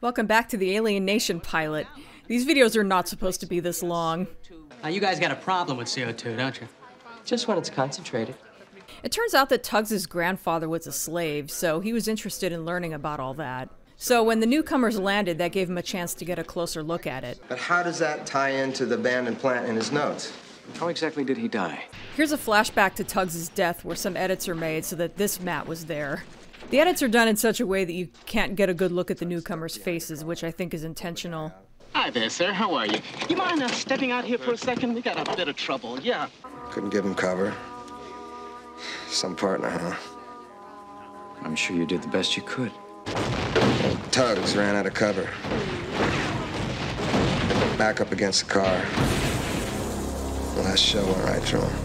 Welcome back to the Alien Nation pilot. These videos are not supposed to be this long. You guys got a problem with CO2, don't you? Just when it's concentrated. It turns out that Tuggs's grandfather was a slave, so he was interested in learning about all that. So when the newcomers landed, that gave him a chance to get a closer look at it. But how does that tie into the abandoned plant in his notes? How exactly did he die? Here's a flashback to Tuggs's death where some edits are made so that this Matt was there. The edits are done in such a way that you can't get a good look at the newcomers' faces, which I think is intentional. Hi there, sir. How are you? You mind stepping out here for a second? We got a bit of trouble, yeah. Couldn't give him cover. Some partner, huh? I'm sure you did the best you could. Tuggs ran out of cover. Back up against the car. The last shell went right through him.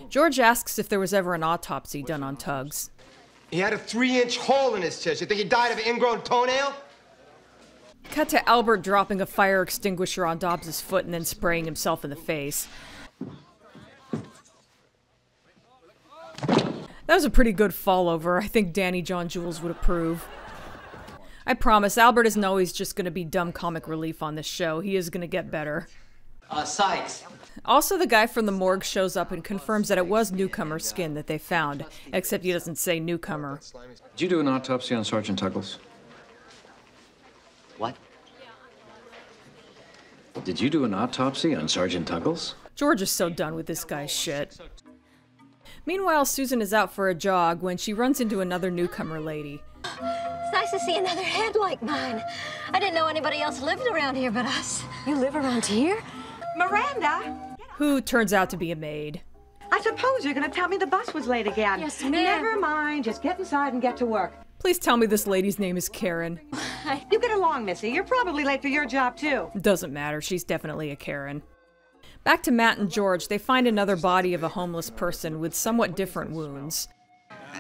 George asks if there was ever an autopsy done on Tuggs. He had a 3-inch hole in his chest. You think he died of an ingrown toenail? Cut to Albert dropping a fire extinguisher on Dobbs's foot and then spraying himself in the face. That was a pretty good fall over. I think Danny John Jules would approve. I promise, Albert isn't always just going to be dumb comic relief on this show. He is going to get better. Sights. Also, the guy from the morgue shows up and confirms that it was newcomer skin that they found, except he doesn't say newcomer. Did you do an autopsy on Sergeant Tuggles? What? Did you do an autopsy on Sergeant Tuggles? George is so done with this guy's shit. Meanwhile, Susan is out for a jog when she runs into another newcomer lady. It's nice to see another head like mine. I didn't know anybody else lived around here but us. You live around here? Miranda, Who turns out to be a maid. I suppose you're going to tell me the bus was late again. Yes, ma'am. Never mind. Just get inside and get to work. Please tell me this lady's name is Karen. You get along, Missy. You're probably late for your job, too. Doesn't matter, she's definitely a Karen. Back to Matt and George, they find another body of a homeless person with somewhat different wounds.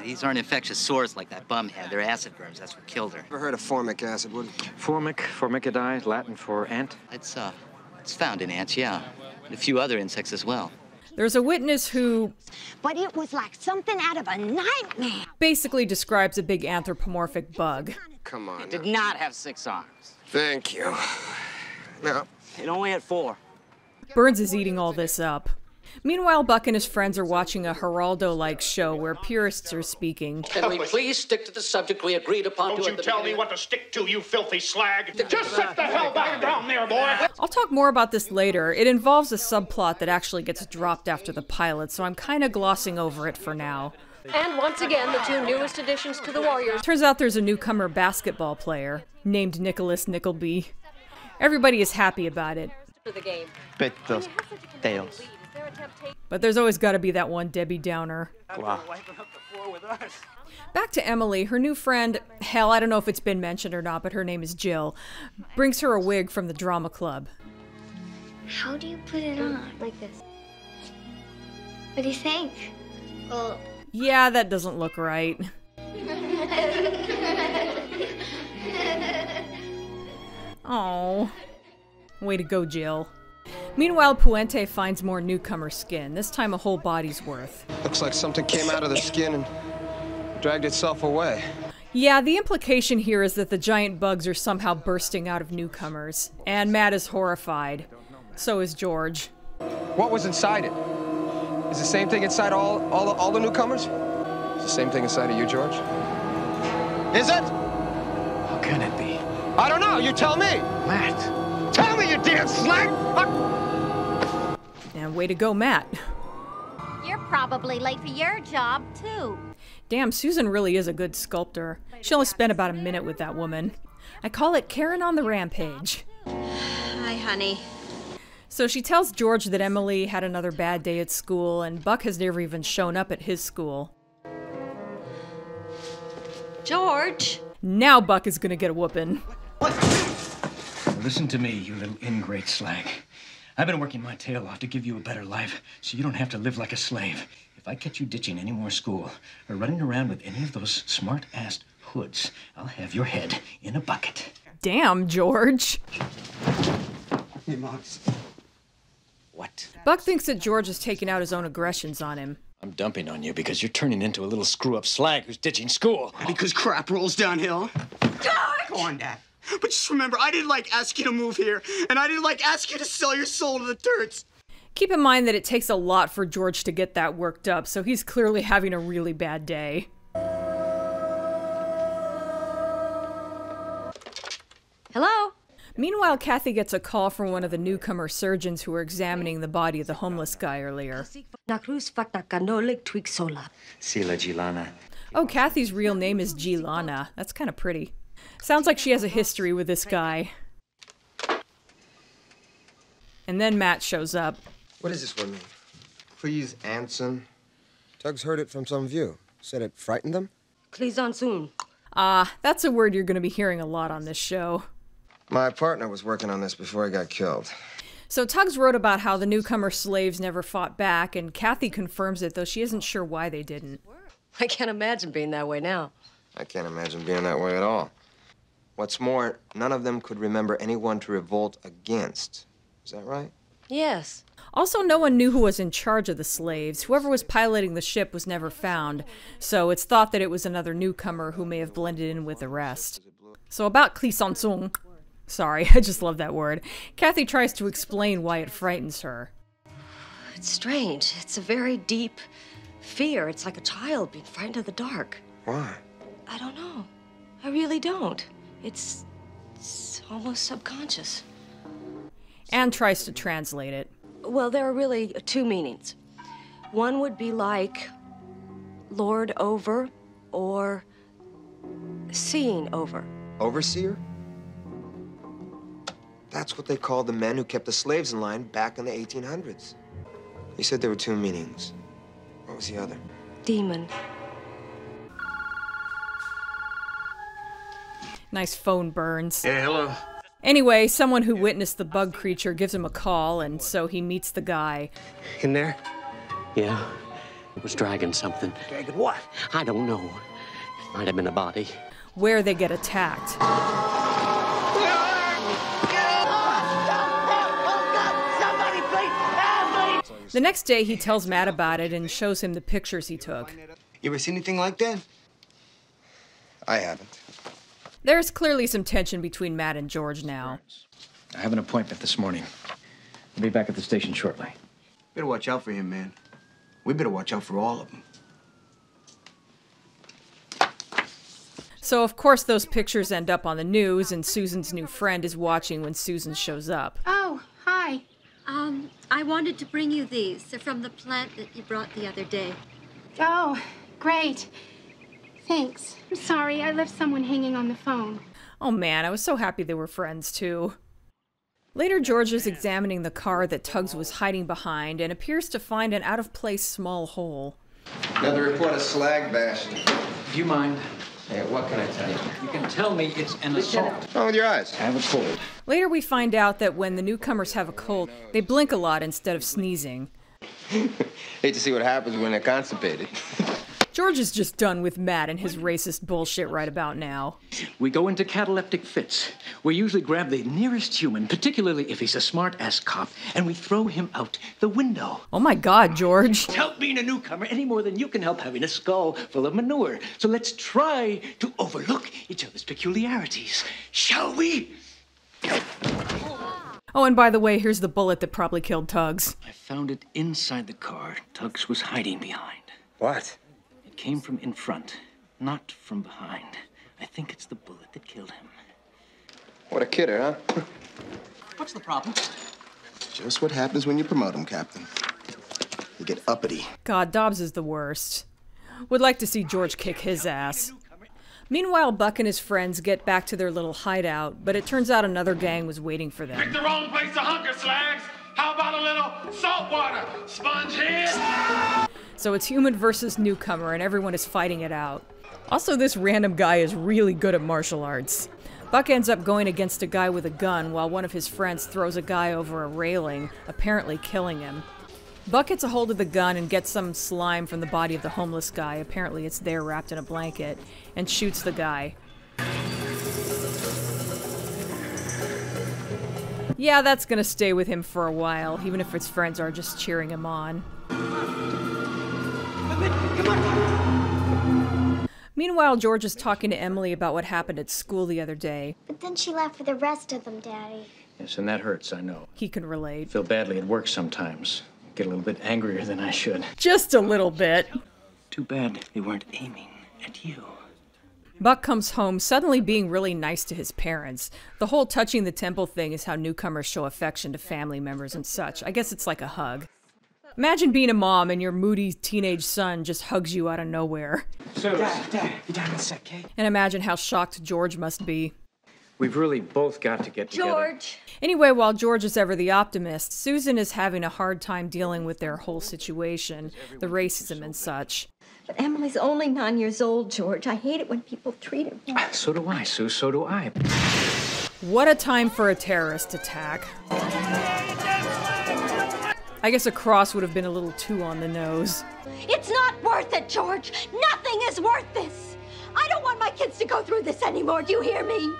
These aren't infectious sores like that bum had. They're acid burns. That's what killed her. Ever heard of formic acid, Woody? Formic, formicidae, Latin for ant. It's found in ants, yeah. And a few other insects as well. There's a witness who But it was like something out of a nightmare. basically describes a big anthropomorphic bug. Come on. It did not have 6 arms. Thank you. Now, It only had 4. Burns is eating all this up. Meanwhile, Buck and his friends are watching a Geraldo-like show where purists are speaking. Can we please stick to the subject we agreed upon? Don't you tell me what to stick to, you filthy slag! Just sit the hell back down there, boy! I'll talk more about this later. It involves a subplot that actually gets dropped after the pilot, so I'm kind of glossing over it for now. And once again, the 2 newest additions to the Warriors. Turns out there's a newcomer basketball player named Nicholas Nickleby. Everybody is happy about it. For the game. Bet those tails. But there's always got to be that one Debbie Downer. Wow. Back to Emily, her new friend, hell, I don't know if it's been mentioned or not, but her name is Jill, brings her a wig from the drama club. How do you put it on? Like this. What do you think? Well, Yeah, that doesn't look right. Oh, way to go, Jill. Meanwhile, Puente finds more newcomer skin, this time a whole body's worth. looks like something came out of the skin and dragged itself away. Yeah, the implication here is that the giant bugs are somehow bursting out of newcomers, and Matt is horrified. So is George. What was inside it? Is the same thing inside all the newcomers? Is the same thing inside of you, George? Is it? How can it be? I don't know. You tell me. Matt! Tell me, you damn slag! And way to go, Matt. you're probably late for your job, too. Damn, Susan really is a good sculptor. She only spent about a minute with that woman. I call it Karen on the Rampage. Hi, honey. So she tells George that Emily had another bad day at school, and Buck has never even shown up at his school. George! Now Buck is gonna get a whooping. Listen to me, you little ingrate slag. I've been working my tail off to give you a better life, so you don't have to live like a slave. If I catch you ditching any more school, or running around with any of those smart-assed hoods, I'll have your head in a bucket. Damn, George. Hey, Mox. What? Buck thinks that George is taking out his own aggressions on him. I'm dumping on you because you're turning into a little screw-up slag who's ditching school. Because crap rolls downhill. Go on, Dad. But just remember, I didn't ask you to move here, and I didn't ask you to sell your soul to the Turks. Keep in mind that it takes a lot for George to get that worked up, so he's clearly having a really bad day. Hello? Meanwhile, Kathy gets a call from one of the newcomer surgeons who were examining the body of the homeless guy earlier. Sila Gilana. Oh, Kathy's real name is Gilana. That's kind of pretty. Sounds like she has a history with this guy. And then Matt shows up. What does this one mean? Please, Anson. Tugs heard it from some view. Said it frightened them? That's a word you're going to be hearing a lot on this show. My partner was working on this before he got killed. So Tugs wrote about how the newcomer slaves never fought back, and Kathy confirms it, though she isn't sure why they didn't. I can't imagine being that way now. I can't imagine being that way at all. What's more, none of them could remember anyone to revolt against. Is that right? Yes. Also, no one knew who was in charge of the slaves. Whoever was piloting the ship was never found, so it's thought that it was another newcomer who may have blended in with the rest. So about Klisansung. Sorry, I just love that word. Kathy tries to explain why it frightens her. It's strange. It's a very deep fear. It's like a child being frightened of the dark. Why? I don't know. I really don't. It's almost subconscious. Anne tries to translate it. Well, there are really two meanings. One would be like lord over or seeing over. Overseer? That's what they called the men who kept the slaves in line back in the 1800s. You said there were two meanings. What was the other? Demon. Nice phone burns. Yeah, hello. Anyway, someone who witnessed the bug creature gives him a call, and so he meets the guy. In there? Yeah, it was dragging something. Dragging what? I don't know. It might have been a body. Where they get attacked. The next day, he tells Matt about it and shows him the pictures he took. You ever seen anything like that? I haven't. There's clearly some tension between Matt and George now. I have an appointment this morning. I'll be back at the station shortly. Better watch out for him, man. We better watch out for all of them. So, of course, those pictures end up on the news, and Susan's new friend is watching when Susan shows up. Oh, hi. I wanted to bring you these. They're from the plant that you brought the other day. Oh, great. Thanks. I'm sorry, I left someone hanging on the phone. Oh man, I was so happy they were friends, too. Later, George is examining the car that Tugs was hiding behind and appears to find an out-of-place small hole. Another report of slag bashing. Do you mind? Hey, what can I tell you? You can tell me it's an assault. What's wrong with your eyes? I have a cold. Later, we find out that when the newcomers have a cold, they blink a lot instead of sneezing. Hate to see what happens when they're constipated. George is just done with Matt and his racist bullshit right about now. We go into cataleptic fits. We usually grab the nearest human, particularly if he's a smart-ass cop, and we throw him out the window. Oh my God, George. Help being a newcomer any more than you can help having a skull full of manure. So let's try to overlook each other's peculiarities, shall we? Oh, and by the way, here's the bullet that probably killed Tugs. I found it inside the car Tugs was hiding behind. What? It came from in front, not from behind. I think it's the bullet that killed him. What a kidder, huh? What's the problem? Just what happens when you promote him, Captain. You get uppity. God, Dobbs is the worst. Would like to see George kick his ass. Meanwhile, Buck and his friends get back to their little hideout, but it turns out another gang was waiting for them. Pick the wrong place to hunker, slags. How about a little salt water, sponge head? So it's human versus newcomer, and everyone is fighting it out. Also, this random guy is really good at martial arts. Buck ends up going against a guy with a gun, while one of his friends throws a guy over a railing, apparently killing him. Buck gets a hold of the gun and gets some slime from the body of the homeless guy, apparently it's there wrapped in a blanket, and shoots the guy. Yeah, that's gonna stay with him for a while, even if his friends are just cheering him on. Stop it! Come on! Meanwhile, George is talking to Emily about what happened at school the other day. But then she left with the rest of them, Daddy. Yes, and that hurts, I know. He can relate. Feel badly at work sometimes. Get a little bit angrier than I should. Just a little bit. Too bad they weren't aiming at you. Buck comes home suddenly being really nice to his parents. The whole touching the temple thing is how newcomers show affection to family members and such. I guess it's like a hug. Imagine being a mom and your moody teenage son just hugs you out of nowhere. So, Dad, you down in a sec, Kate? And imagine how shocked George must be. We've really both got to get together. George! Anyway, while George is ever the optimist, Susan is having a hard time dealing with their whole situation, the racism and such. But Emily's only 9 years old, George. I hate it when people treat her. So do I, Sue, so do I. What a time for a terrorist attack. I guess a cross would have been a little too on the nose. It's not worth it, George. Nothing is worth this. I don't want my kids to go through this anymore. Do you hear me?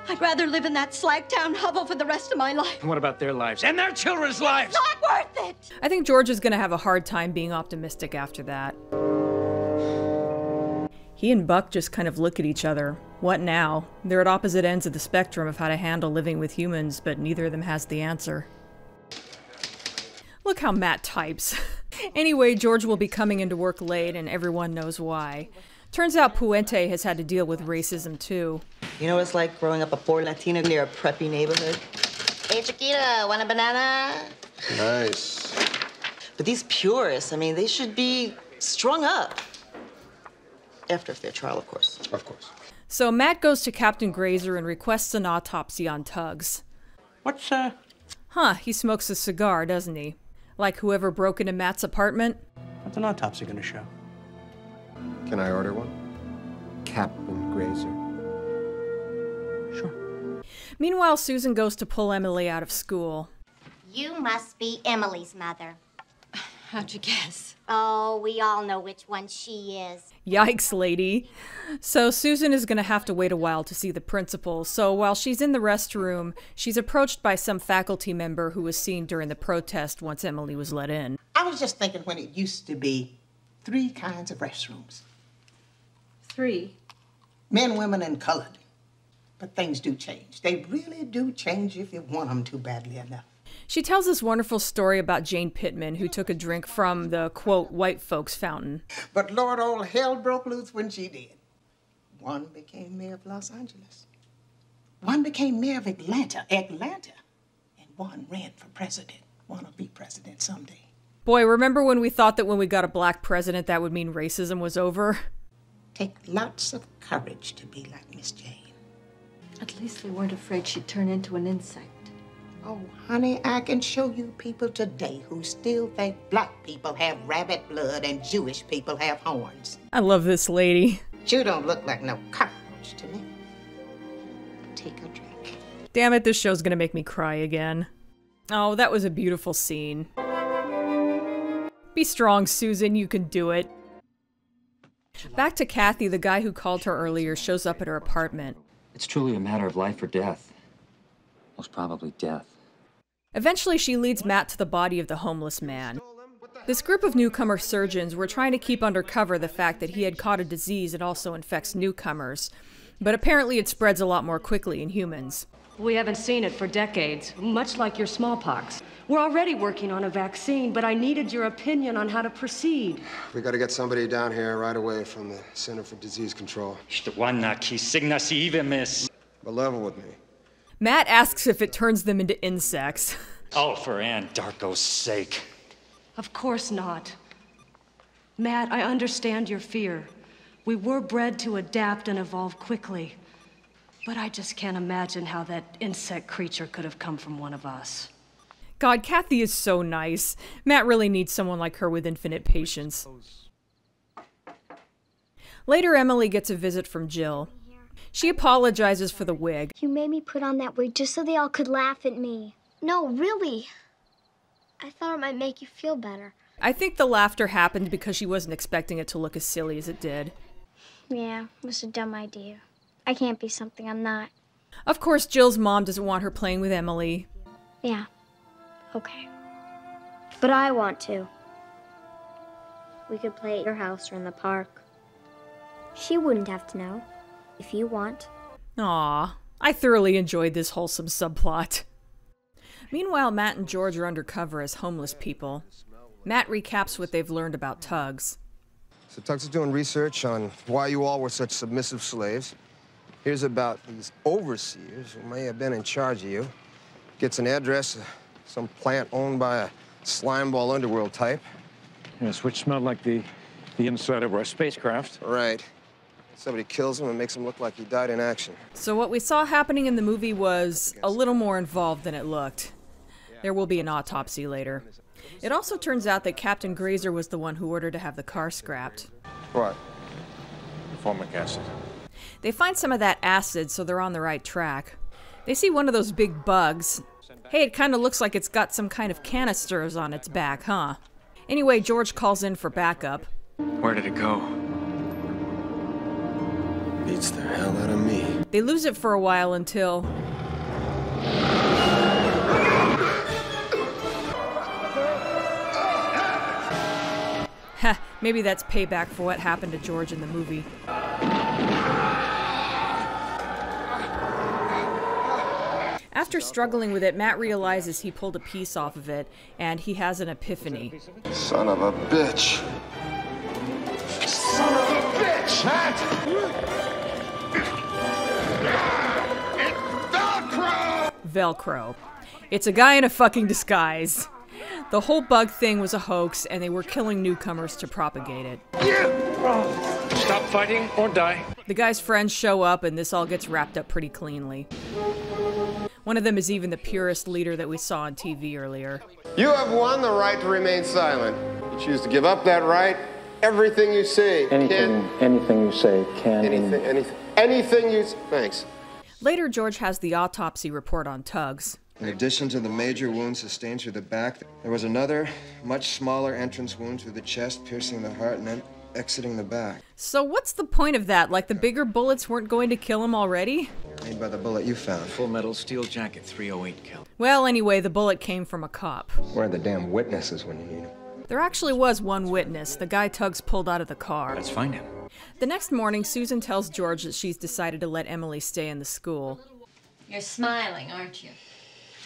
I'd rather live in that Slagtown hovel for the rest of my life. What about their lives? And their children's lives? It's not worth it! I think George is going to have a hard time being optimistic after that. He and Buck just kind of look at each other. What now? They're at opposite ends of the spectrum of how to handle living with humans, but neither of them has the answer. Look how Matt types. Anyway, George will be coming into work late, and everyone knows why. Turns out Puente has had to deal with racism too. You know what it's like growing up a poor Latina near a preppy neighborhood? Hey, Chiquita, want a banana? Nice. But these purists, I mean, they should be strung up. After a fair trial, of course. Of course. So Matt goes to Captain Grazer and requests an autopsy on Tugs. What's, Huh, he smokes a cigar, doesn't he? Like whoever broke into Matt's apartment? What's an autopsy gonna show? Can I order one? Captain Grazer. Sure. Meanwhile, Susan goes to pull Emily out of school. You must be Emily's mother. How'd you guess? Oh, we all know which one she is. Yikes, lady. So Susan is going to have to wait a while to see the principal, so while she's in the restroom, she's approached by some faculty member who was seen during the protest once Emily was let in. I was just thinking when it used to be 3 kinds of restrooms. 3? Men, women, and colored. But things do change. They really do change if you want them to badly enough. She tells this wonderful story about Jane Pittman, who took a drink from the, quote, white folks fountain. But Lord, all hell broke loose when she did. One became mayor of Los Angeles. One became mayor of Atlanta. And one ran for president. Wanna be president someday. Boy, remember when we thought that when we got a black president that would mean racism was over? Take lots of courage to be like Miss Jane. At least they weren't afraid she'd turn into an insect. Oh, honey, I can show you people today who still think black people have rabbit blood and Jewish people have horns. I love this lady. You don't look like no cockroach to me. Take a drink. Damn it, this show's gonna make me cry again. Oh, that was a beautiful scene. Be strong, Susan, you can do it. Back to Kathy, the guy who called her earlier shows up at her apartment. It's truly a matter of life or death. Most probably death. Eventually, she leads Matt to the body of the homeless man. This group of newcomer surgeons were trying to keep undercover the fact that he had caught a disease that also infects newcomers, but apparently it spreads a lot more quickly in humans. We haven't seen it for decades, much like your smallpox. We're already working on a vaccine, but I needed your opinion on how to proceed. We gotta get somebody down here right away from the Center for Disease Control. But level with me. Matt asks if it turns them into insects. Oh, for Ann Darko's sake. Of course not. Matt, I understand your fear. We were bred to adapt and evolve quickly. But I just can't imagine how that insect creature could have come from one of us. God, Kathy is so nice. Matt really needs someone like her with infinite patience. Later, Emily gets a visit from Jill. She apologizes for the wig. You made me put on that wig just so they all could laugh at me. No, really. I thought it might make you feel better. I think the laughter happened because she wasn't expecting it to look as silly as it did. Yeah, it was a dumb idea. I can't be something I'm not. Of course, Jill's mom doesn't want her playing with Emily. Yeah, okay. But I want to. We could play at your house or in the park. She wouldn't have to know, if you want. Aw, I thoroughly enjoyed this wholesome subplot. Meanwhile, Matt and George are undercover as homeless people. Matt recaps what they've learned about Tugs. So Tugs is doing research on why you all were such submissive slaves. Here's about these overseers who may have been in charge of you. Gets an address of some plant owned by a slimeball underworld type. Yes, which smelled like the inside of our spacecraft. Right. Somebody kills him and makes him look like he died in action. So what we saw happening in the movie was a little more involved than it looked. There will be an autopsy later. It also turns out that Captain Grazer was the one who ordered to have the car scrapped. What? Formic acid. They find some of that acid, so they're on the right track. They see one of those big bugs. Hey, it kind of looks like it's got some kind of canisters on its back, huh? Anyway, George calls in for backup. Where did it go? Beats the hell out of me. They lose it for a while until... Ha, maybe that's payback for what happened to George in the movie. After struggling with it, Matt realizes he pulled a piece off of it, and he has an epiphany. Son of a bitch. Son of a bitch, Matt! Velcro! Velcro. It's a guy in a fucking disguise. The whole bug thing was a hoax, and they were killing newcomers to propagate it. Stop fighting or die. The guy's friends show up, and this all gets wrapped up pretty cleanly. One of them is even the purest leader that we saw on TV earlier. You have won the right to remain silent. You choose to give up that right. Everything you say Anything you say can... Anything you... Thanks. Later, George has the autopsy report on Tugs. In addition to the major wound sustained through the back, there was another, much smaller entrance wound through the chest, piercing the heart and then exiting the back. So what's the point of that? Like the bigger bullets weren't going to kill him already? Made by the bullet you found. Full metal steel jacket, 308 cal. Well, anyway, the bullet came from a cop. Where are the damn witnesses when you need them? There actually was one witness, the guy Tugs pulled out of the car. Let's find him. The next morning, Susan tells George that she's decided to let Emily stay in the school. You're smiling, aren't you?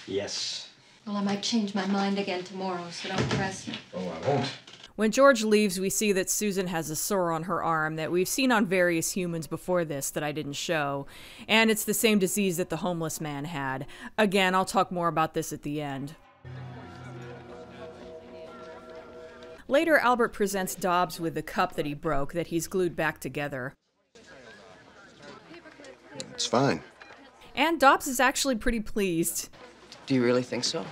Yes. Well, I might change my mind again tomorrow, so don't press me. Oh, I won't. When George leaves, we see that Susan has a sore on her arm that we've seen on various humans before this that I didn't show. And it's the same disease that the homeless man had. Again, I'll talk more about this at the end. Later, Albert presents Dobbs with the cup that he broke that he's glued back together. It's fine. And Dobbs is actually pretty pleased. Do you really think so?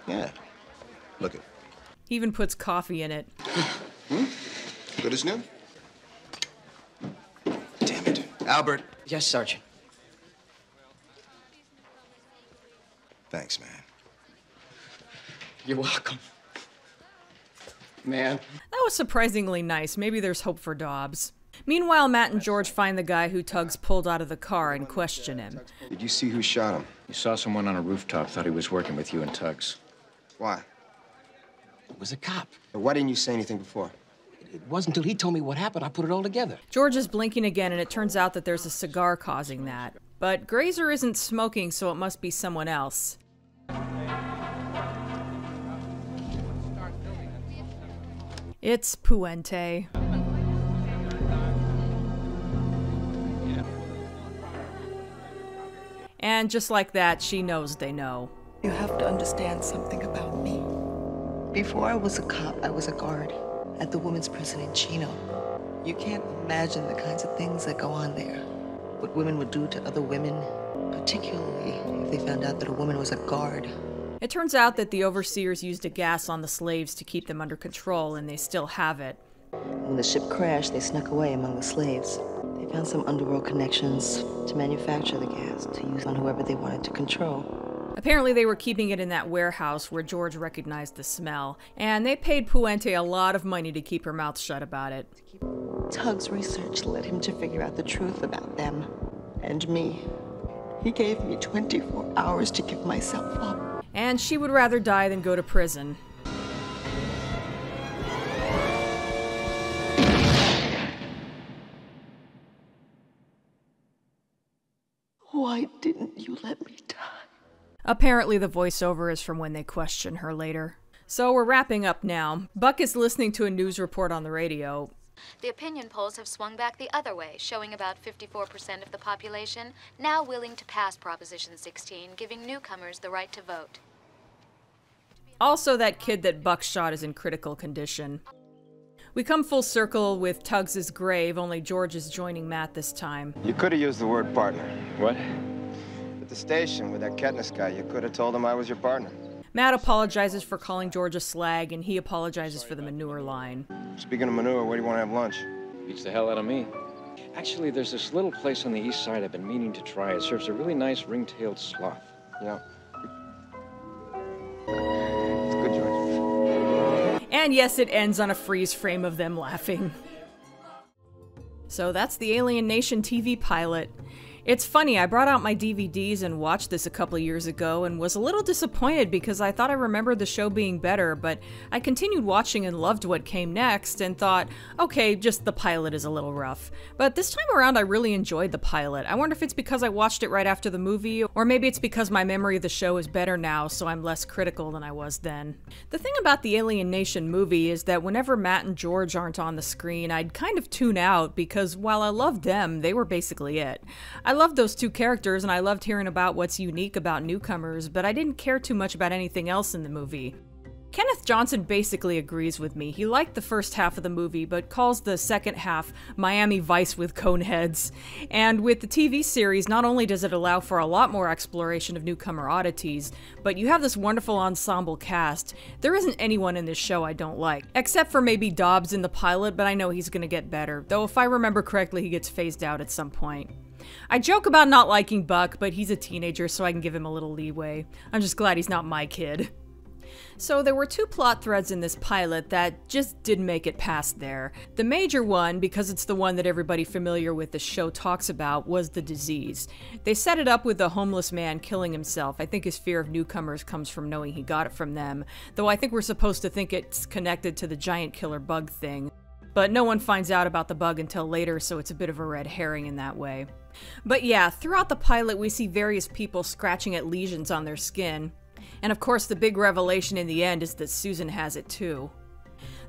Yeah. Look it. He even puts coffee in it. Good as new? Damn it. Albert. Yes, Sergeant. Thanks, man. You're welcome. Man. That was surprisingly nice. Maybe there's hope for Dobbs. Meanwhile, Matt and George find the guy who Tugs pulled out of the car and question him. Did you see who shot him? You saw someone on a rooftop, thought he was working with you and Tugs. Why? It was a cop. Why didn't you say anything before? It wasn't until he told me what happened I put it all together. George is blinking again, and it turns out that there's a cigar causing that. But Grazer isn't smoking, so it must be someone else. It's Puente. And just like that, she knows they know. You have to understand something about me. Before I was a cop, I was a guard at the women's prison in Chino. You can't imagine the kinds of things that go on there. What women would do to other women, particularly if they found out that a woman was a guard. It turns out that the overseers used a gas on the slaves to keep them under control, and they still have it. When the ship crashed, they snuck away among the slaves. They found some underworld connections to manufacture the gas to use on whoever they wanted to control. Apparently they were keeping it in that warehouse where George recognized the smell, and they paid Puente a lot of money to keep her mouth shut about it. Tug's research led him to figure out the truth about them and me. He gave me 24 hours to give myself up. And she would rather die than go to prison. you let me die? Apparently the voiceover is from when they question her later. So we're wrapping up now. Buck is listening to a news report on the radio. The opinion polls have swung back the other way, showing about 54% of the population now willing to pass Proposition 16, giving newcomers the right to vote. Also, that kid that Buck shot is in critical condition. We come full circle with Tuggs's grave, only George is joining Matt this time. You could have used the word partner. What? At the station with that Katniss guy, you could have told him I was your partner. Matt apologizes for calling George a slag, and he apologizes for the manure line. Speaking of manure, where do you want to have lunch? Beats the hell out of me. Actually, there's this little place on the east side I've been meaning to try. It serves a really nice ring-tailed sloth. Yeah. It's good, George. And yes, it ends on a freeze frame of them laughing. So that's the Alien Nation TV pilot. It's funny, I brought out my DVDs and watched this a couple years ago and was a little disappointed because I thought I remembered the show being better, but I continued watching and loved what came next and thought, okay, just the pilot is a little rough. But this time around I really enjoyed the pilot. I wonder if it's because I watched it right after the movie, or maybe it's because my memory of the show is better now, so I'm less critical than I was then. The thing about the Alien Nation movie is that whenever Matt and George aren't on the screen, I'd kind of tune out because while I loved them, they were basically it. I loved those two characters and I loved hearing about what's unique about newcomers, but I didn't care too much about anything else in the movie. Kenneth Johnson basically agrees with me. He liked the first half of the movie, but calls the second half Miami Vice with coneheads. And with the TV series, not only does it allow for a lot more exploration of newcomer oddities, but you have this wonderful ensemble cast. There isn't anyone in this show I don't like, except for maybe Dobbs in the pilot, but I know he's gonna get better, though if I remember correctly, he gets phased out at some point. I joke about not liking Buck, but he's a teenager, so I can give him a little leeway. I'm just glad he's not my kid. So there were two plot threads in this pilot that just didn't make it past there. The major one, because it's the one that everybody familiar with the show talks about, was the disease. They set it up with the homeless man killing himself. I think his fear of newcomers comes from knowing he got it from them, though I think we're supposed to think it's connected to the giant killer bug thing. But no one finds out about the bug until later, so it's a bit of a red herring in that way. But yeah, throughout the pilot we see various people scratching at lesions on their skin. And of course the big revelation in the end is that Susan has it too.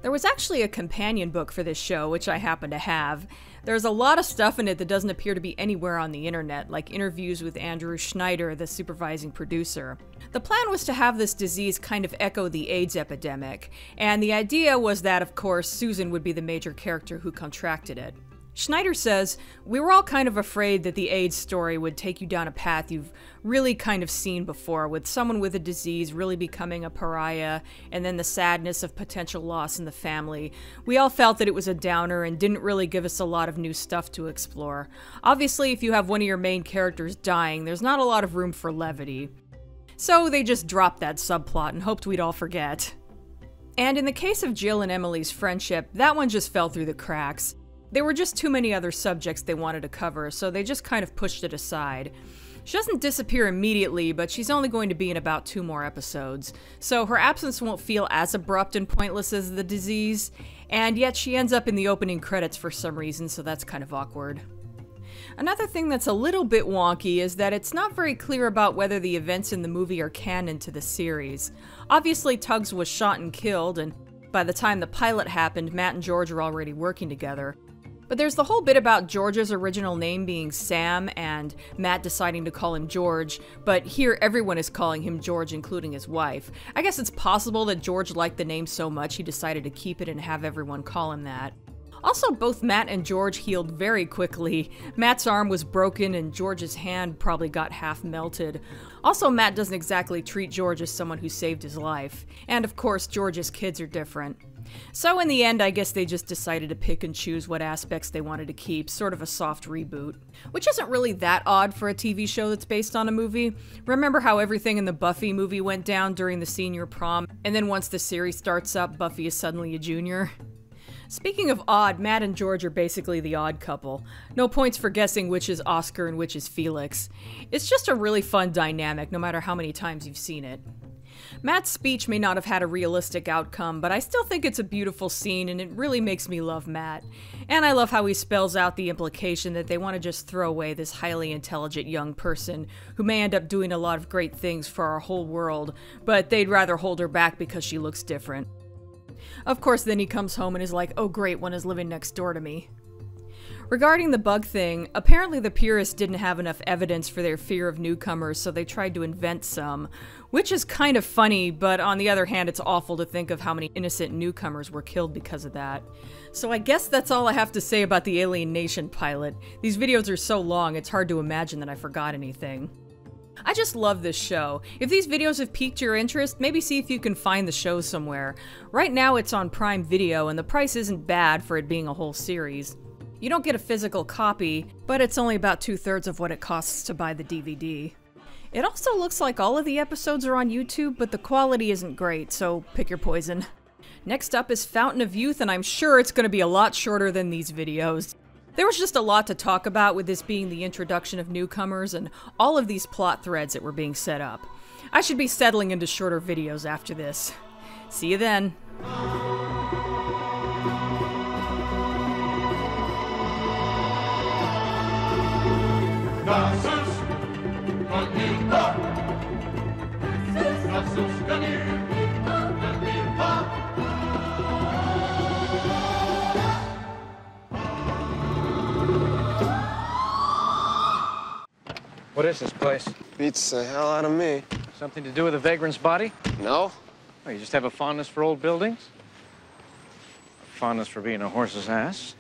There was actually a companion book for this show, which I happen to have. There's a lot of stuff in it that doesn't appear to be anywhere on the internet, like interviews with Andrew Schneider, the supervising producer. The plan was to have this disease kind of echo the AIDS epidemic, and the idea was that, of course, Susan would be the major character who contracted it. Schneider says, "We were all kind of afraid that the AIDS story would take you down a path you've really kind of seen before, with someone with a disease really becoming a pariah, and then the sadness of potential loss in the family. We all felt that it was a downer and didn't really give us a lot of new stuff to explore. Obviously, if you have one of your main characters dying, there's not a lot of room for levity." So they just dropped that subplot and hoped we'd all forget. And in the case of Jill and Emily's friendship, that one just fell through the cracks. There were just too many other subjects they wanted to cover, so they just kind of pushed it aside. She doesn't disappear immediately, but she's only going to be in about 2 more episodes, so her absence won't feel as abrupt and pointless as the disease, and yet she ends up in the opening credits for some reason, so that's kind of awkward. Another thing that's a little bit wonky is that it's not very clear about whether the events in the movie are canon to the series. Obviously, Tuggs was shot and killed, and by the time the pilot happened, Matt and George were already working together. But there's the whole bit about George's original name being Sam and Matt deciding to call him George, but here everyone is calling him George, including his wife. I guess it's possible that George liked the name so much he decided to keep it and have everyone call him that. Also, both Matt and George healed very quickly. Matt's arm was broken and George's hand probably got half melted. Also, Matt doesn't exactly treat George as someone who saved his life. And of course, George's kids are different. So in the end, I guess they just decided to pick and choose what aspects they wanted to keep, sort of a soft reboot. Which isn't really that odd for a TV show that's based on a movie. Remember how everything in the Buffy movie went down during the senior prom, and then once the series starts up, Buffy is suddenly a junior? Speaking of odd, Matt and George are basically the odd couple. No points for guessing which is Oscar and which is Felix. It's just a really fun dynamic, no matter how many times you've seen it. Matt's speech may not have had a realistic outcome, but I still think it's a beautiful scene and it really makes me love Matt. And I love how he spells out the implication that they want to just throw away this highly intelligent young person who may end up doing a lot of great things for our whole world, but they'd rather hold her back because she looks different. Of course, then he comes home and is like, oh great, one is living next door to me. Regarding the bug thing, apparently the purists didn't have enough evidence for their fear of newcomers, so they tried to invent some, which is kind of funny, but on the other hand, it's awful to think of how many innocent newcomers were killed because of that. So I guess that's all I have to say about the Alien Nation pilot. These videos are so long, it's hard to imagine that I forgot anything. I just love this show. If these videos have piqued your interest, maybe see if you can find the show somewhere. Right now it's on Prime Video, and the price isn't bad for it being a whole series. You don't get a physical copy, but it's only about 2/3 of what it costs to buy the DVD. It also looks like all of the episodes are on YouTube, but the quality isn't great, so pick your poison. Next up is Fountain of Youth, and I'm sure it's going to be a lot shorter than these videos. There was just a lot to talk about, with this being the introduction of newcomers and all of these plot threads that were being set up. I should be settling into shorter videos after this. See you then. What is this place? Beats the hell out of me. Something to do with the vagrant's body? No. Oh, you just have a fondness for old buildings? A fondness for being a horse's ass?